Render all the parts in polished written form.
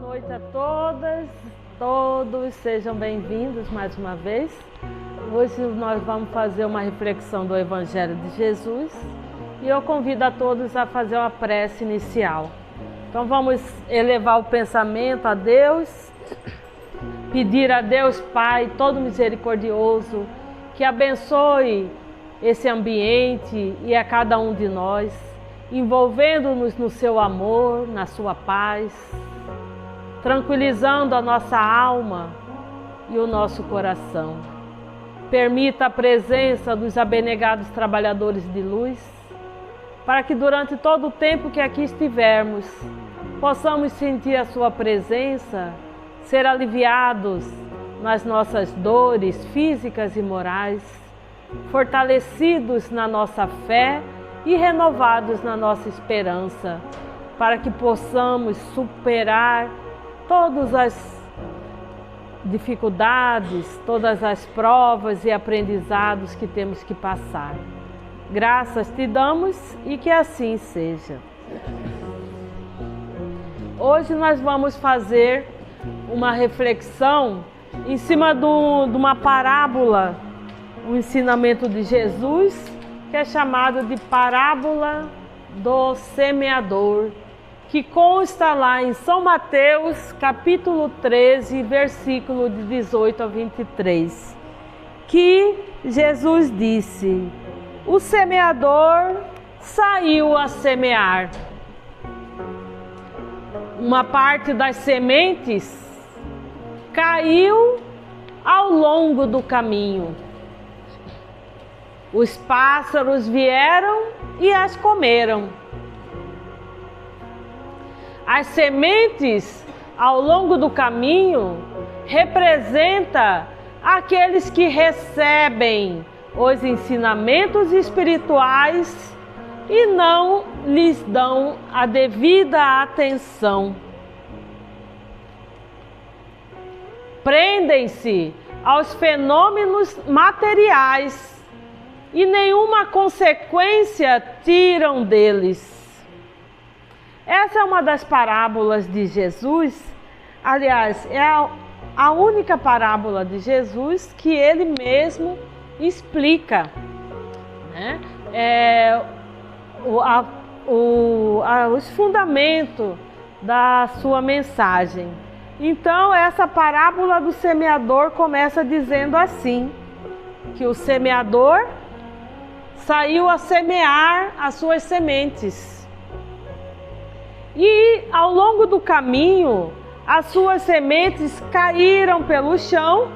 noite a todas, todos, sejam bem-vindos mais uma vez. Hoje nós vamos fazer uma reflexão do Evangelho de Jesus e eu convido a todos a fazer uma prece inicial. Então vamos elevar o pensamento a Deus, pedir a Deus Pai todo misericordioso que abençoe esse ambiente e a cada um de nós, envolvendo-nos no seu amor, na sua paz, tranquilizando a nossa alma e o nosso coração. Permita a presença dos abnegados trabalhadores de luz, para que durante todo o tempo que aqui estivermos, possamos sentir a sua presença, ser aliviados nas nossas dores físicas e morais, fortalecidos na nossa fé e renovados na nossa esperança, para que possamos superar todas as dificuldades, todas as provas e aprendizados que temos que passar. Graças te damos e que assim seja. Hoje nós vamos fazer uma reflexão em cima de uma parábola, um ensinamento de Jesus, que é chamado de parábola do semeador, que consta lá em São Mateus, capítulo 13, versículo de 18 a 23, que Jesus disse: o semeador saiu a semear. Uma parte das sementes caiu ao longo do caminho. Os pássaros vieram e as comeram. As sementes ao longo do caminho representam aqueles que recebem os ensinamentos espirituais e não lhes dão a devida atenção. Prendem-se aos fenômenos materiais e nenhuma consequência tiram deles. Essa é uma das parábolas de Jesus, aliás, é a única parábola de Jesus que ele mesmo explica, né? Os fundamentos da sua mensagem. Então, essa parábola do semeador começa dizendo assim, que o semeador saiu a semear as suas sementes. E ao longo do caminho, as suas sementes caíram pelo chão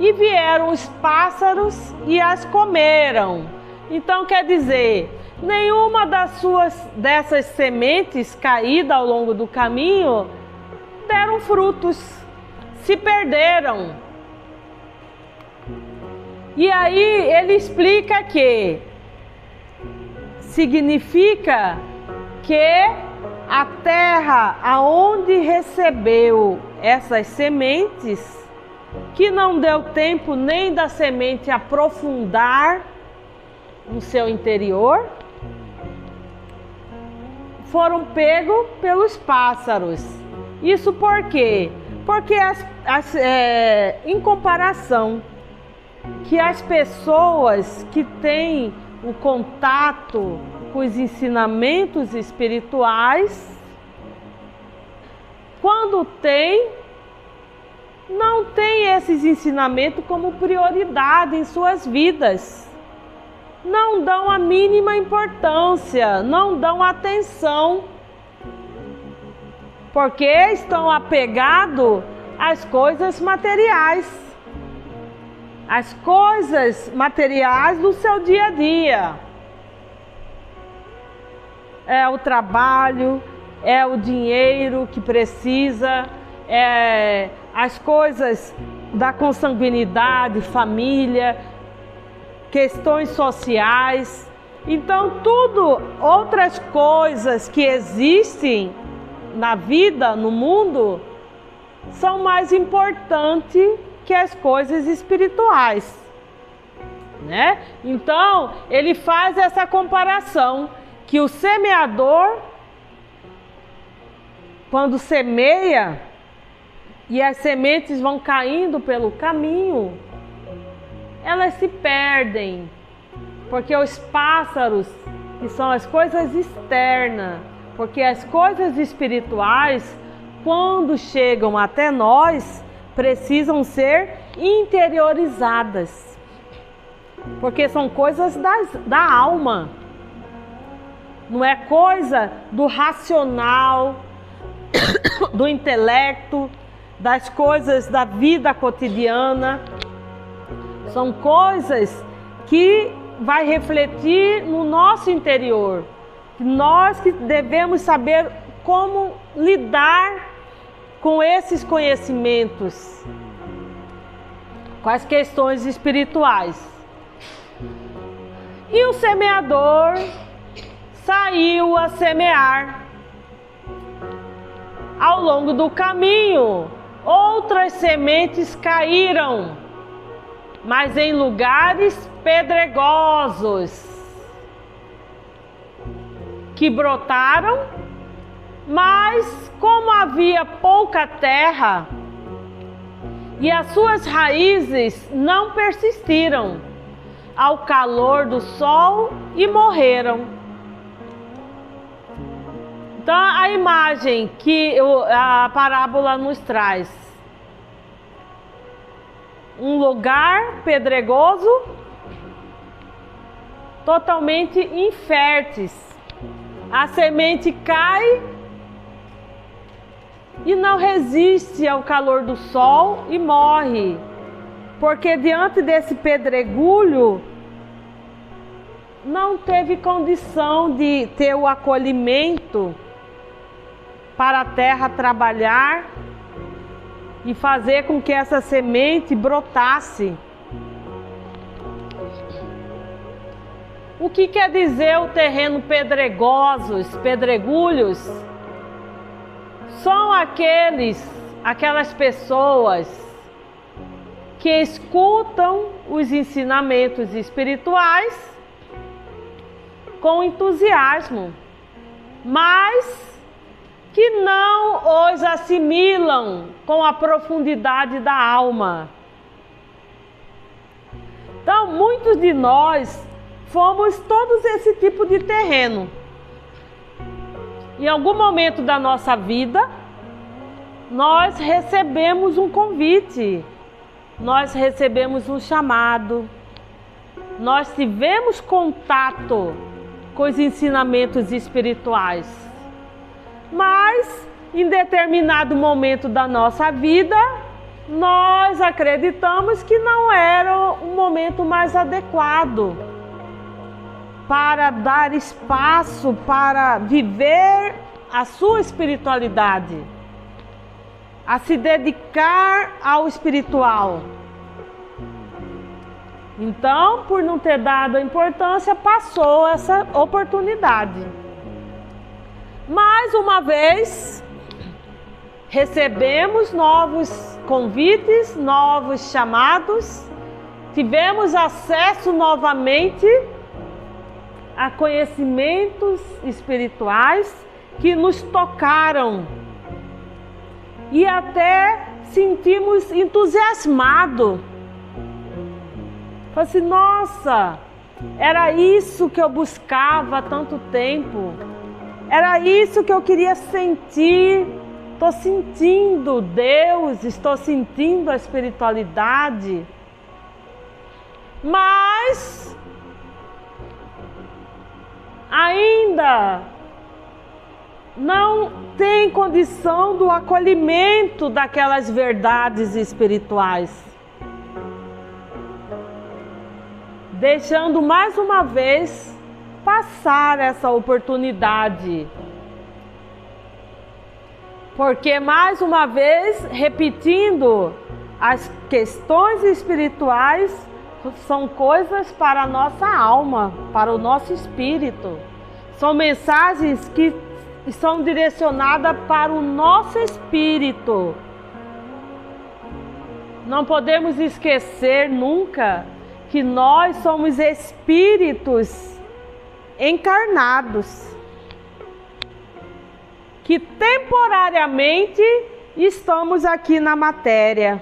e vieram os pássaros e as comeram. Então quer dizer, nenhuma dessas sementes caídas ao longo do caminho deram frutos, se perderam. E aí ele explica que significa que a terra aonde recebeu essas sementes, que não deu tempo nem da semente aprofundar no seu interior, foram pegos pelos pássaros. Isso por quê? Porque em comparação que as pessoas que têm o contato com os ensinamentos espirituais, quando não tem esses ensinamentos como prioridade em suas vidas. Não dão a mínima importância, não dão atenção, porque estão apegados às coisas materiais. As coisas materiais do seu dia a dia. É o trabalho, é o dinheiro que precisa, é as coisas da consanguinidade, família, questões sociais. Então, outras coisas que existem na vida, no mundo, são mais importantes que as coisas espirituais, né? Então, ele faz essa comparação, que o semeador, quando semeia, e as sementes vão caindo pelo caminho, elas se perdem, porque os pássaros, que são as coisas externas, porque as coisas espirituais, quando chegam até nós, precisam ser interiorizadas, porque são coisas da alma, não é coisa do racional, do intelecto, das coisas da vida cotidiana. São coisas que vai refletir no nosso interior. Nós que devemos saber como lidar com esses conhecimentos, com as questões espirituais. E o semeador saiu a semear. Ao longo do caminho, outras sementes caíram, mas em lugares pedregosos, que brotaram, mas como havia pouca terra, e as suas raízes não persistiram ao calor do sol e morreram. Então, a imagem que a parábola nos traz: um lugar pedregoso, totalmente infértil. A semente cai e não resiste ao calor do sol e morre, porque diante desse pedregulho não teve condição de ter o acolhimento para a terra trabalhar e fazer com que essa semente brotasse. O que quer dizer o terreno pedregosos, pedregulhos? São aquelas pessoas que escutam os ensinamentos espirituais com entusiasmo, mas que não os assimilam com a profundidade da alma. Então, muitos de nós fomos todos esse tipo de terreno. Em algum momento da nossa vida, nós recebemos um convite, nós recebemos um chamado, nós tivemos contato com os ensinamentos espirituais. Mas, em determinado momento da nossa vida, nós acreditamos que não era o momento mais adequado para dar espaço para viver a sua espiritualidade, a se dedicar ao espiritual. Então, por não ter dado a importância, passou essa oportunidade. Mais uma vez, recebemos novos convites, novos chamados, tivemos acesso novamente a conhecimentos espirituais que nos tocaram e até sentimos entusiasmado. Falei assim, nossa, era isso que eu buscava há tanto tempo. Era isso que eu queria sentir. Estou sentindo Deus, estou sentindo a espiritualidade. Mas ainda não tem condição do acolhimento daquelas verdades espirituais. Deixando mais uma vez passar essa oportunidade. Porque mais uma vez, repetindo, as questões espirituais são coisas para a nossa alma, para o nosso espírito. São mensagens que são direcionadas para o nosso espírito. Não podemos esquecer nunca que nós somos espíritos encarnados, que temporariamente estamos aqui na matéria,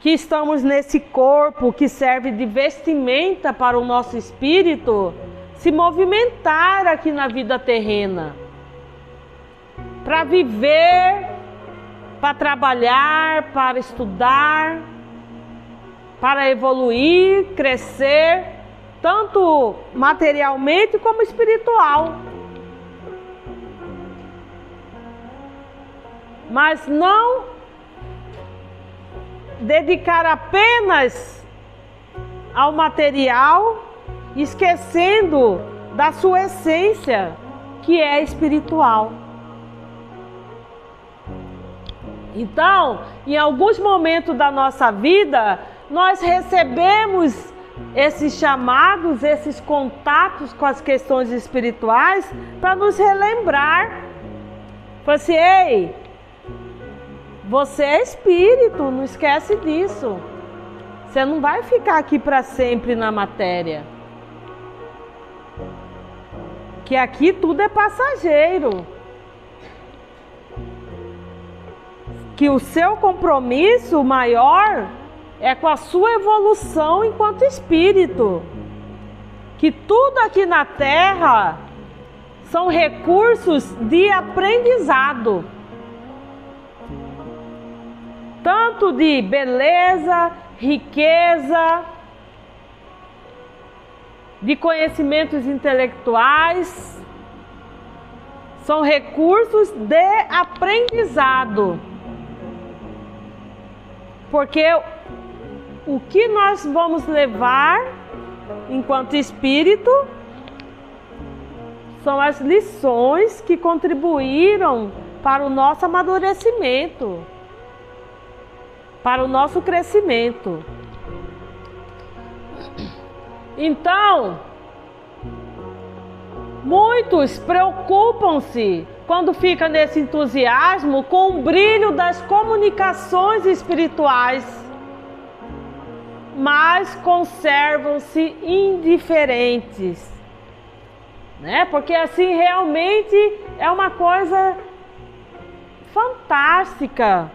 que estamos nesse corpo que serve de vestimenta para o nosso espírito se movimentar aqui na vida terrena, para viver, para trabalhar, para estudar, para evoluir, crescer, tanto materialmente como espiritual. Mas não dedicar apenas ao material, esquecendo da sua essência, que é espiritual. Então, em alguns momentos da nossa vida, nós recebemos esses chamados, esses contatos com as questões espirituais para nos relembrar. Fala assim, ei, você é espírito, não esquece disso. Você não vai ficar aqui para sempre na matéria. Que aqui tudo é passageiro. Que o seu compromisso maior é com a sua evolução enquanto espírito. Que tudo aqui na Terra são recursos de aprendizado. Tanto de beleza, riqueza, de conhecimentos intelectuais, são recursos de aprendizado. Porque o que nós vamos levar enquanto espírito são as lições que contribuíram para o nosso amadurecimento, para o nosso crescimento. Então, muitos preocupam-se quando fica nesse entusiasmo com o brilho das comunicações espirituais, mas conservam-se indiferentes, né? Porque assim realmente é uma coisa fantástica.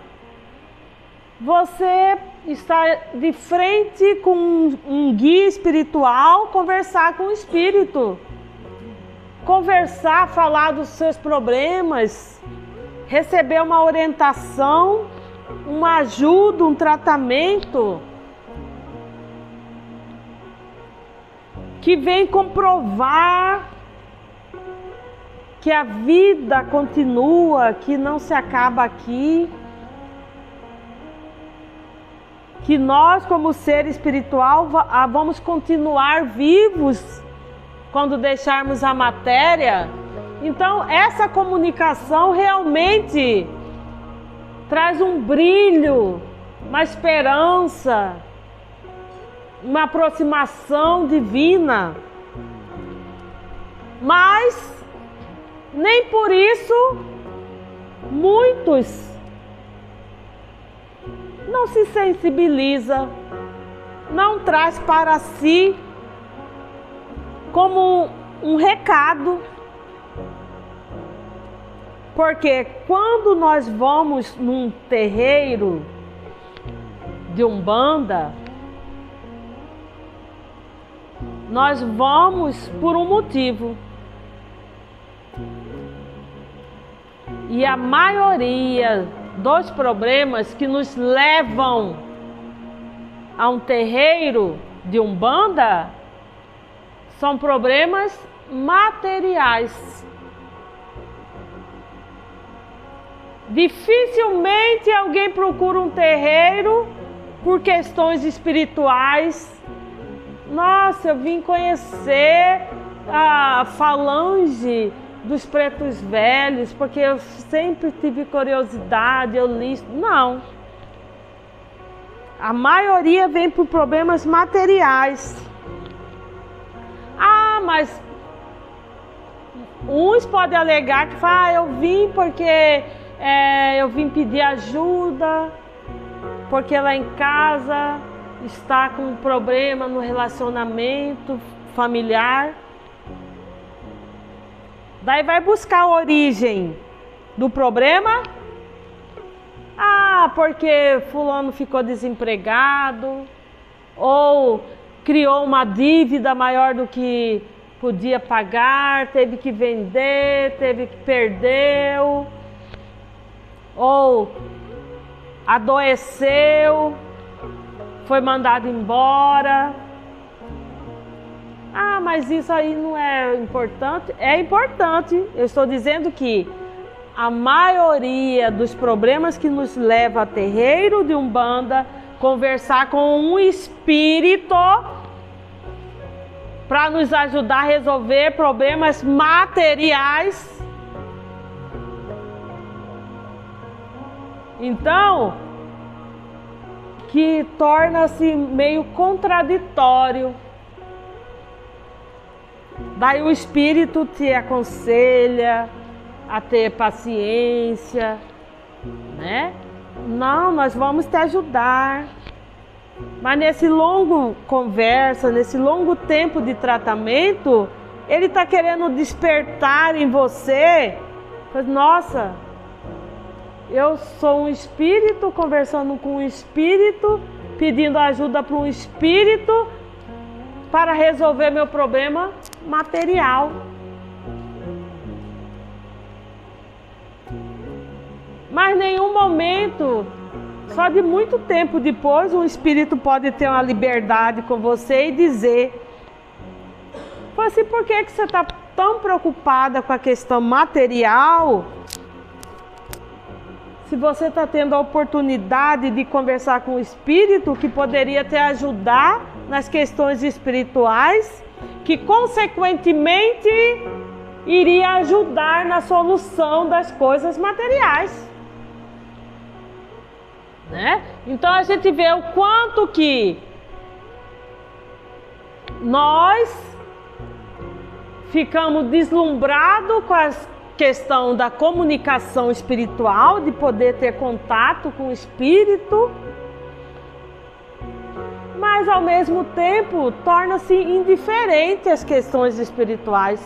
Você está de frente com um guia espiritual, conversar com o espírito. Conversar, falar dos seus problemas, receber uma orientação, uma ajuda, um tratamento que vem comprovar que a vida continua, que não se acaba aqui, que nós como ser espiritual vamos continuar vivos quando deixarmos a matéria. Então essa comunicação realmente traz um brilho, uma esperança, uma aproximação divina. Mas nem por isso muitos não se sensibiliza, não traz para si como um recado. Porque quando nós vamos num terreiro de Umbanda, nós vamos por um motivo. E a maioria dos problemas que nos levam a um terreiro de Umbanda são problemas materiais. Dificilmente alguém procura um terreiro por questões espirituais. Nossa, eu vim conhecer a falange dos pretos velhos, porque eu sempre tive curiosidade, eu li. Não. A maioria vem por problemas materiais. Ah, mas uns podem alegar que eu vim porque eu vim pedir ajuda, porque lá em casa está com um problema no relacionamento familiar. Daí vai buscar a origem do problema porque fulano ficou desempregado, ou criou uma dívida maior do que podia pagar, teve que vender, teve que perdeu, ou adoeceu, foi mandado embora. Ah, mas isso aí não é importante? É importante. Eu estou dizendo que a maioria dos problemas que nos leva a terreiro de Umbanda, conversar com um espírito para nos ajudar a resolver problemas materiais. Então, que torna-se meio contraditório. Daí o espírito te aconselha a ter paciência, né? Não, nós vamos te ajudar. Mas nesse longo conversa, nesse longo tempo de tratamento, ele está querendo despertar em você. Nossa, eu sou um espírito conversando com um espírito, pedindo ajuda para um espírito para resolver meu problema material. Mas nenhum momento, só de muito tempo depois, um espírito pode ter uma liberdade com você e dizer: assim, por que você está tão preocupada com a questão material, se você está tendo a oportunidade de conversar com o espírito que poderia te ajudar nas questões espirituais, que consequentemente iria ajudar na solução das coisas materiais, né? Então a gente vê o quanto que nós ficamos deslumbrados com a questão da comunicação espiritual, de poder ter contato com o espírito, mas ao mesmo tempo torna-se indiferente às questões espirituais.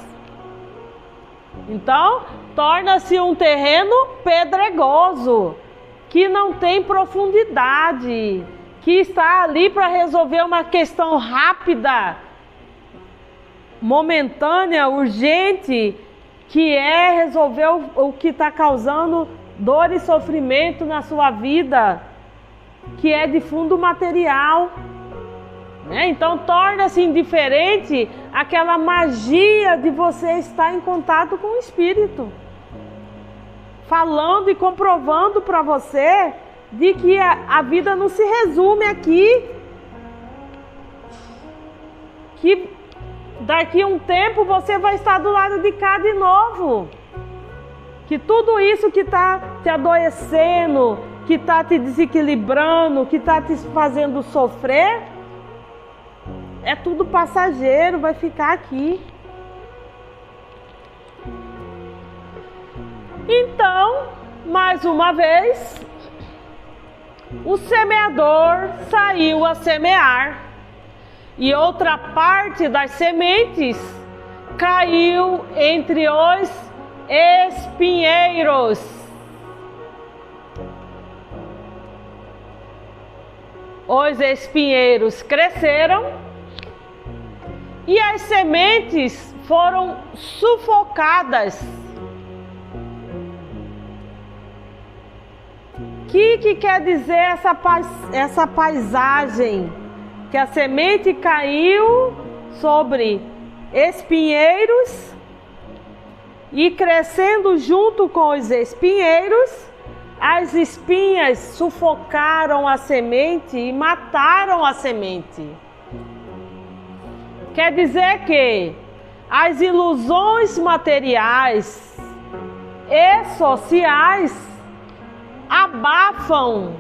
Então, torna-se um terreno pedregoso, que não tem profundidade, que está ali para resolver uma questão rápida, momentânea, urgente, que é resolver o que está causando dor e sofrimento na sua vida, que é de fundo material. Então torna-se indiferente aquela magia de você estar em contato com o espírito, falando e comprovando para você de que a vida não se resume aqui, que daqui a um tempo você vai estar do lado de cá de novo, que tudo isso que está te adoecendo, que está te desequilibrando, que está te fazendo sofrer, é tudo passageiro, vai ficar aqui. Então, mais uma vez, o semeador saiu a semear e outra parte das sementes caiu entre os espinheiros. Os espinheiros cresceram e as sementes foram sufocadas. O que quer dizer essa paisagem? Que a semente caiu sobre espinheiros e crescendo junto com os espinheiros, as espinhas sufocaram a semente e mataram a semente. Quer dizer que as ilusões materiais e sociais abafam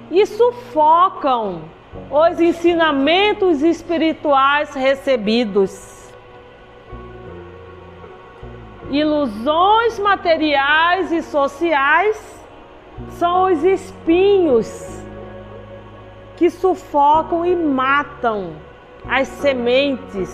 e sufocam os ensinamentos espirituais recebidos. Ilusões materiais e sociais são os espinhos que sufocam e matam as sementes.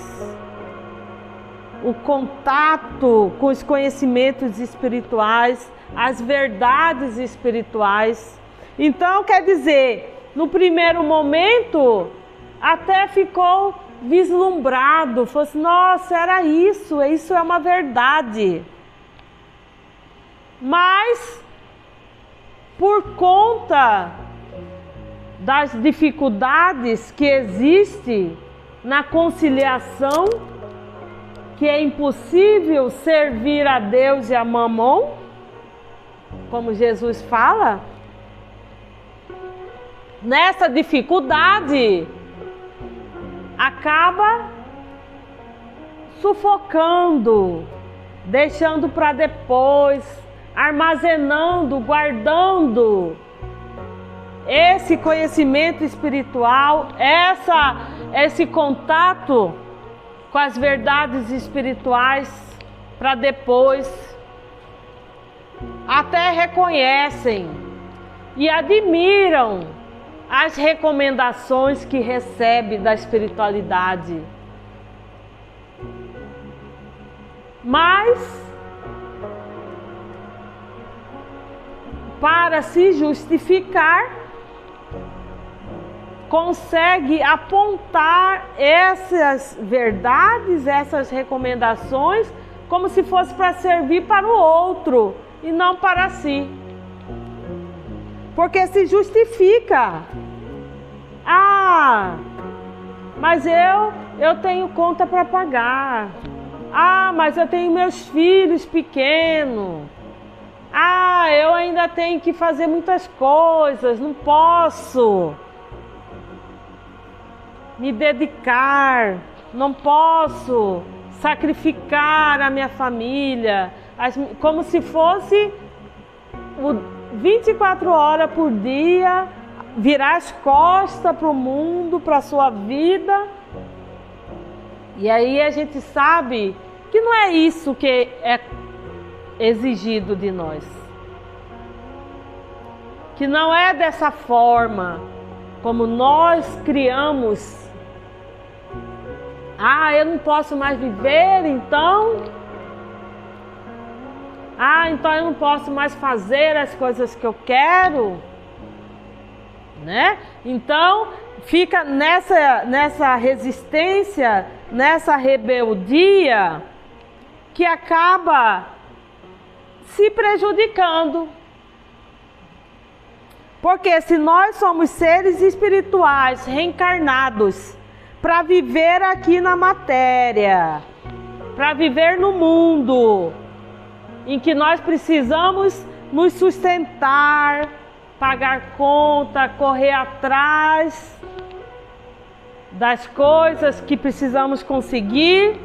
O contato com os conhecimentos espirituais, as verdades espirituais, Então, quer dizer, no primeiro momento, até ficou vislumbrado, falou assim, nossa, era isso é uma verdade. Mas, por conta das dificuldades que existem na conciliação, que é impossível servir a Deus e a Mamon, como Jesus fala, nessa dificuldade acaba sufocando, deixando para depois, armazenando, guardando esse conhecimento espiritual, esse contato com as verdades espirituais para depois. Até reconhecem e admiram as recomendações que recebe da espiritualidade. Mas, para se justificar, consegue apontar essas verdades, essas recomendações, como se fosse para servir para o outro e não para si. Porque se justifica. Ah, mas eu tenho conta para pagar. Ah, mas eu tenho meus filhos pequenos. Ah, eu ainda tenho que fazer muitas coisas, não posso me dedicar, não posso sacrificar a minha família, como se fosse 24 horas por dia, virar as costas para o mundo, para a sua vida. E aí a gente sabe que não é isso que é exigido de nós. Que não é dessa forma como nós criamos. Ah, eu não posso mais viver, então. Ah, então eu não posso mais fazer as coisas que eu quero, né? Então, fica nessa resistência, nessa rebeldia, que acaba se prejudicando. Porque se nós somos seres espirituais reencarnados para viver aqui na matéria, para viver no mundo, em que nós precisamos nos sustentar, pagar conta, correr atrás das coisas que precisamos conseguir,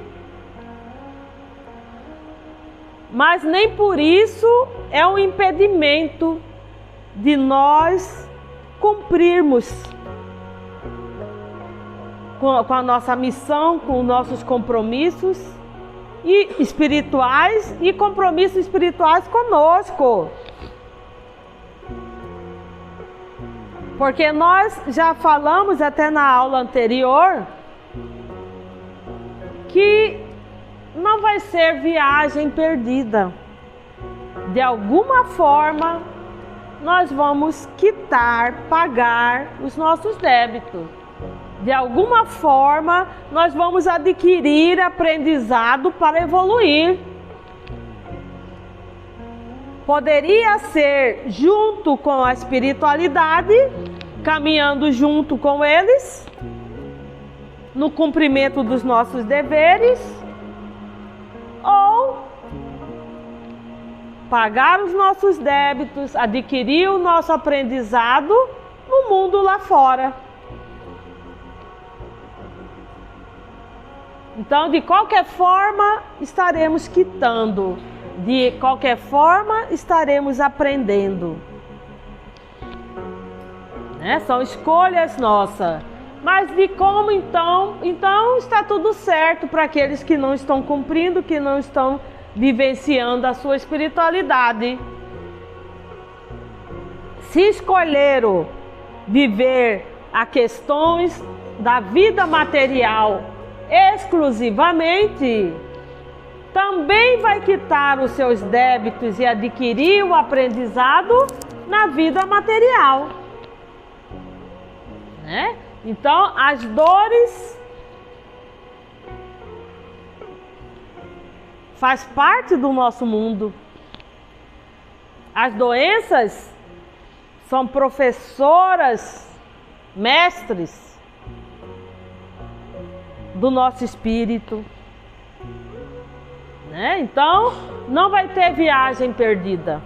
mas nem por isso é um impedimento de nós cumprirmos com a nossa missão, com os nossos compromissos espirituais e compromissos espirituais conosco. Porque nós já falamos até na aula anterior que não vai ser viagem perdida. De alguma forma, nós vamos quitar, pagar os nossos débitos. De alguma forma, nós vamos adquirir aprendizado para evoluir. Poderia ser junto com a espiritualidade, caminhando junto com eles, no cumprimento dos nossos deveres, ou pagar os nossos débitos, adquirir o nosso aprendizado no mundo lá fora. Então, de qualquer forma, estaremos quitando. De qualquer forma, estaremos aprendendo. Né? São escolhas nossas. Mas de como então? Então está tudo certo para aqueles que não estão cumprindo, que não estão vivenciando a sua espiritualidade. Se escolheram viver as questões da vida material exclusivamente, também vai quitar os seus débitos e adquirir o aprendizado na vida material, né? Então, as dores faz parte do nosso mundo. As doenças são professoras, mestres do nosso espírito, né? Então, não vai ter viagem perdida.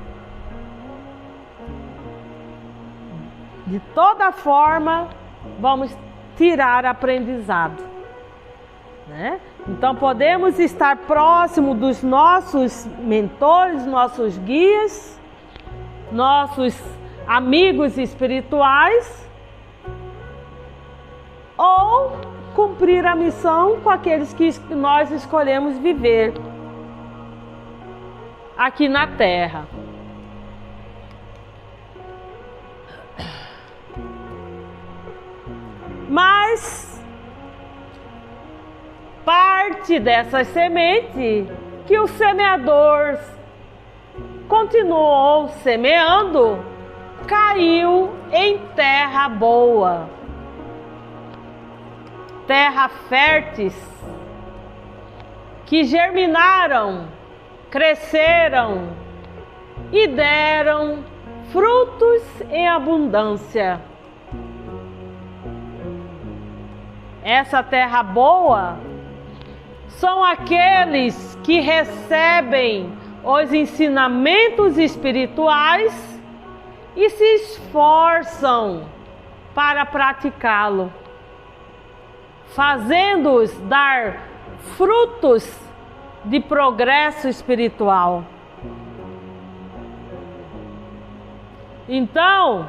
De toda forma, vamos tirar aprendizado, né? Então, podemos estar próximo dos nossos mentores, nossos guias, nossos amigos espirituais, ou cumprir a missão com aqueles que nós escolhemos viver aqui na Terra. Mas parte dessa semente que o semeador continuou semeando caiu em terra boa, terra férteis, que germinaram, cresceram e deram frutos em abundância. Essa terra boa são aqueles que recebem os ensinamentos espirituais e se esforçam para praticá-lo, fazendo-os dar frutos de progresso espiritual. Então,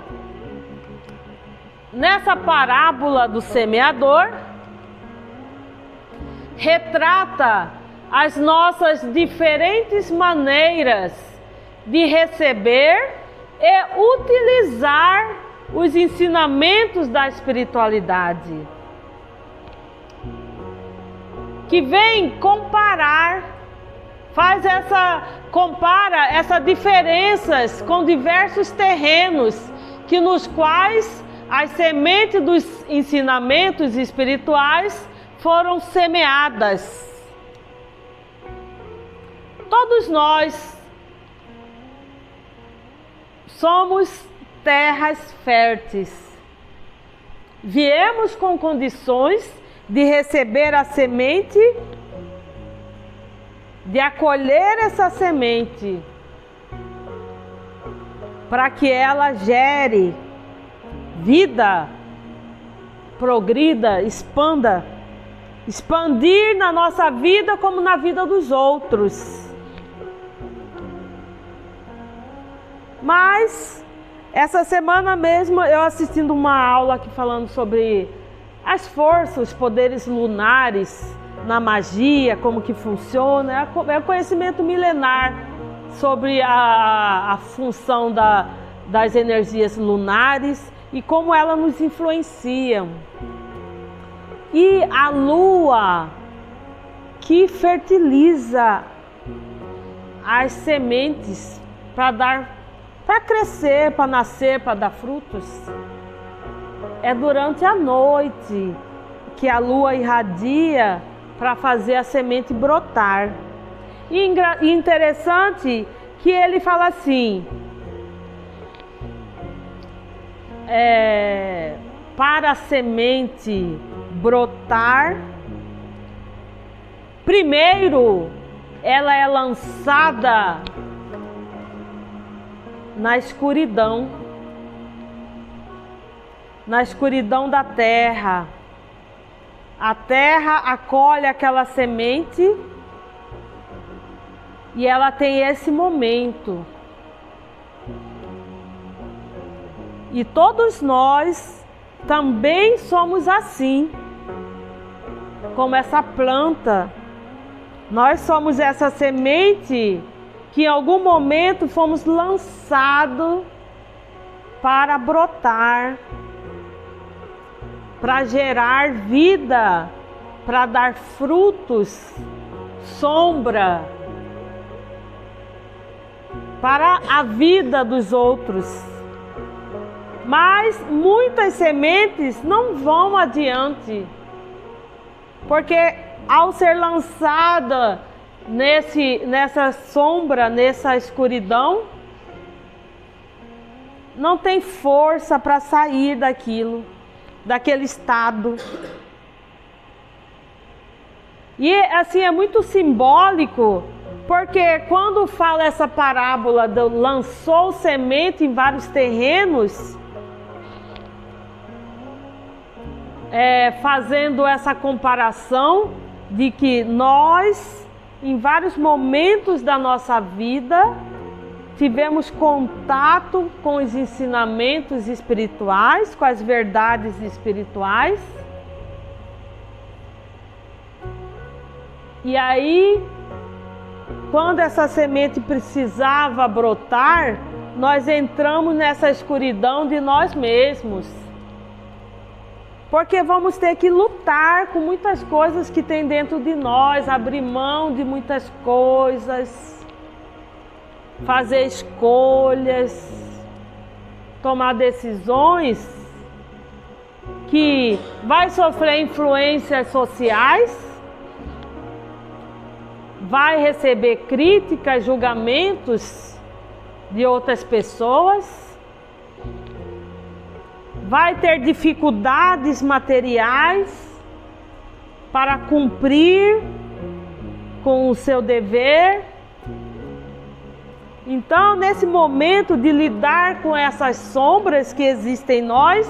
nessa parábola do semeador, retrata as nossas diferentes maneiras de receber e utilizar os ensinamentos da espiritualidade, que vem compara essas diferenças com diversos terrenos nos quais as sementes dos ensinamentos espirituais foram semeadas. Todos nós somos terras férteis. Viemos com condições de receber a semente, de acolher essa semente, para que ela gere vida, progrida, expanda, expandir na nossa vida como na vida dos outros. Mas essa semana mesmo eu assistindo uma aula aqui falando sobre as forças, os poderes lunares na magia, como que funciona, é conhecimento milenar sobre a função das energias lunares e como elas nos influenciam. E a lua que fertiliza as sementes para crescer, para nascer, para dar frutos. É durante a noite que a lua irradia para fazer a semente brotar. E interessante que ele fala assim, para a semente brotar, primeiro ela é lançada na escuridão da terra. A terra acolhe aquela semente e ela tem esse momento. E todos nós também somos assim, como essa planta. Nós somos essa semente que em algum momento fomos lançados para brotar, para gerar vida, para dar frutos, sombra para a vida dos outros. Mas muitas sementes não vão adiante, porque ao ser lançada nessa sombra, nessa escuridão, não tem força para sair daquele estado. E assim é muito simbólico, porque quando fala essa parábola do lançou semente em vários terrenos, fazendo essa comparação de que nós, em vários momentos da nossa vida, tivemos contato com os ensinamentos espirituais, com as verdades espirituais. E aí, quando essa semente precisava brotar, nós entramos nessa escuridão de nós mesmos. Porque vamos ter que lutar com muitas coisas que tem dentro de nós, abrir mão de muitas coisas, fazer escolhas, tomar decisões que vai sofrer influências sociais, vai receber críticas, julgamentos de outras pessoas, vai ter dificuldades materiais para cumprir com o seu dever. Então, nesse momento de lidar com essas sombras que existem em nós,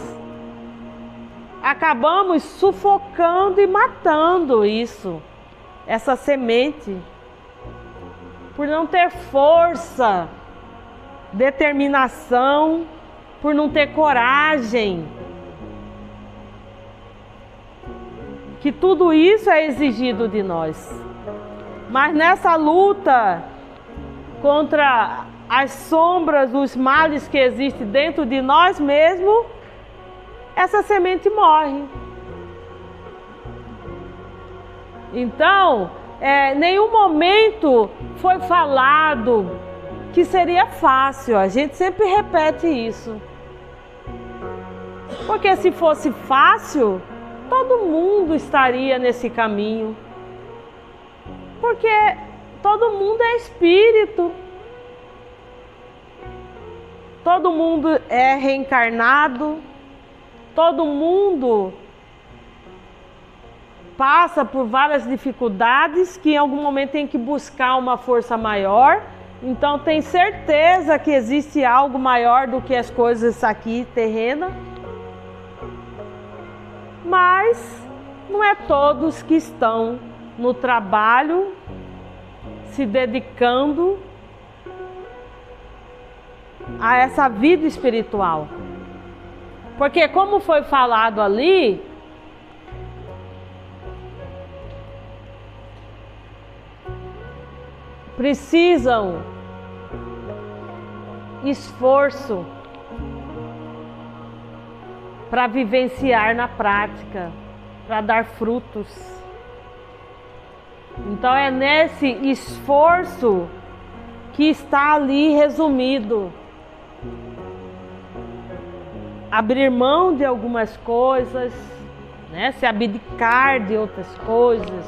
acabamos sufocando e matando essa semente, por não ter força, determinação, por não ter coragem. Que tudo isso é exigido de nós. Mas nessa luta contra as sombras, os males que existem dentro de nós mesmos, essa semente morre. Então, nenhum momento foi falado que seria fácil. A gente sempre repete isso. Porque se fosse fácil, todo mundo estaria nesse caminho. Porque todo mundo é espírito. Todo mundo é reencarnado. Todo mundo passa por várias dificuldades que em algum momento tem que buscar uma força maior. Então tem certeza que existe algo maior do que as coisas aqui terrenas. Mas não é todos que estão no trabalho, se dedicando a essa vida espiritual. Porque como foi falado ali, precisam esforço para vivenciar na prática, para dar frutos. Então é nesse esforço que está ali resumido. Abrir mão de algumas coisas, né? Se abdicar de outras coisas.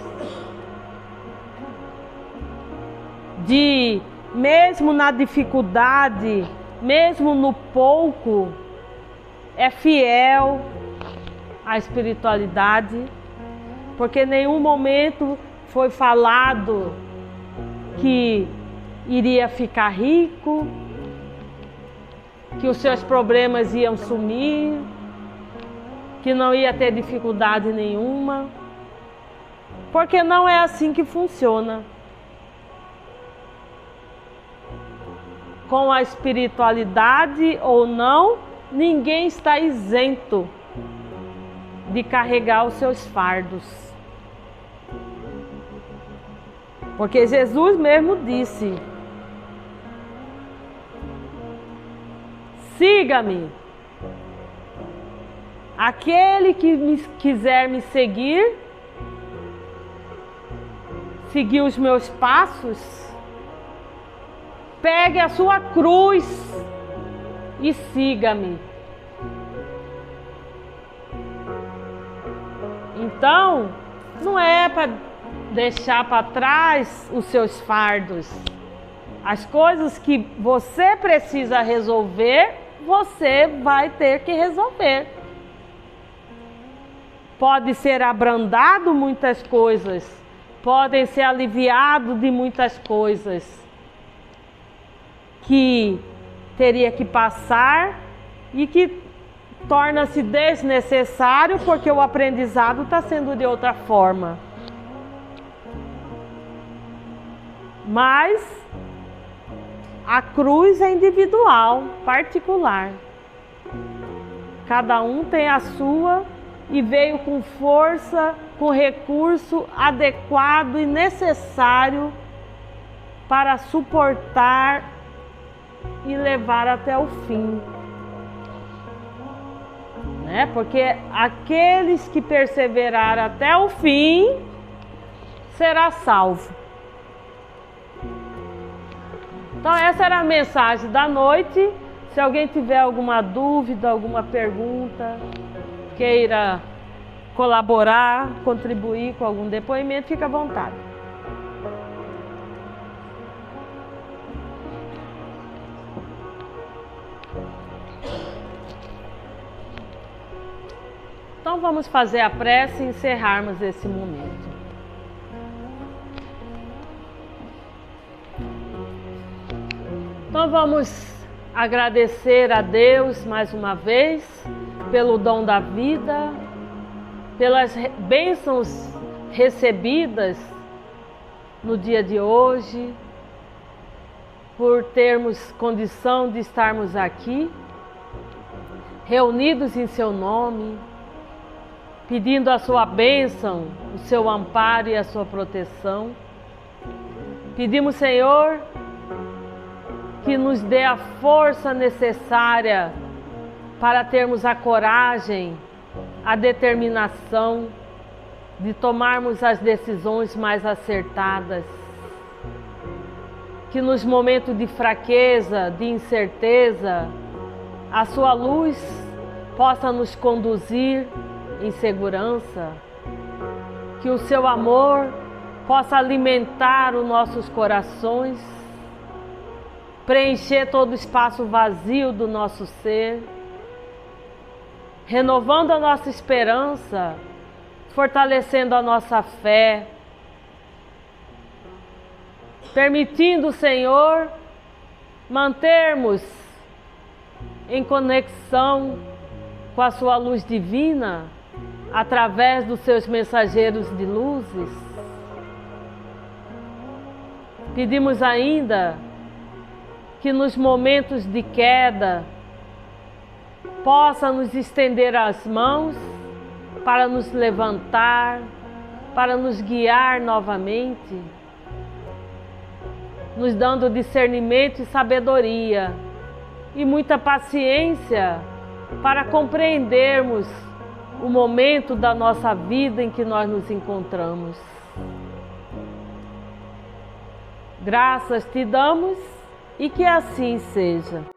De, mesmo na dificuldade, mesmo no pouco, é fiel à espiritualidade, porque em nenhum momento foi falado que iria ficar rico, que os seus problemas iam sumir, que não ia ter dificuldade nenhuma, porque não é assim que funciona. Com a espiritualidade ou não, ninguém está isento de carregar os seus fardos. Porque Jesus mesmo disse: siga-me. Aquele que quiser me seguir, seguir os meus passos, pegue a sua cruz e siga-me. Então, não é para deixar para trás os seus fardos. As coisas que você precisa resolver, você vai ter que resolver. Pode ser abrandado muitas coisas, podem ser aliviado de muitas coisas que teria que passar e que torna-se desnecessário porque o aprendizado está sendo de outra forma. Mas a cruz é individual, particular. Cada um tem a sua e veio com força, com recurso adequado e necessário para suportar e levar até o fim. Né? Porque aqueles que perseverarem até o fim será salvo. Então essa era a mensagem da noite. Se alguém tiver alguma dúvida, alguma pergunta, queira colaborar, contribuir com algum depoimento, fique à vontade. Então vamos fazer a prece e encerrarmos esse momento. Então vamos agradecer a Deus mais uma vez pelo dom da vida, pelas bênçãos recebidas no dia de hoje, por termos condição de estarmos aqui, reunidos em seu nome, pedindo a sua bênção, o seu amparo e a sua proteção. Pedimos, Senhor, que nos dê a força necessária para termos a coragem, a determinação de tomarmos as decisões mais acertadas. Que nos momentos de fraqueza, de incerteza, a sua luz possa nos conduzir em segurança. Que o seu amor possa alimentar os nossos corações, preencher todo o espaço vazio do nosso ser, renovando a nossa esperança, fortalecendo a nossa fé, permitindo, Senhor, mantermos em conexão com a sua luz divina, através dos seus mensageiros de luzes. Pedimos ainda que nos momentos de queda possa nos estender as mãos para nos levantar, para nos guiar novamente, nos dando discernimento e sabedoria e muita paciência para compreendermos o momento da nossa vida em que nós nos encontramos. Graças te damos e que assim seja.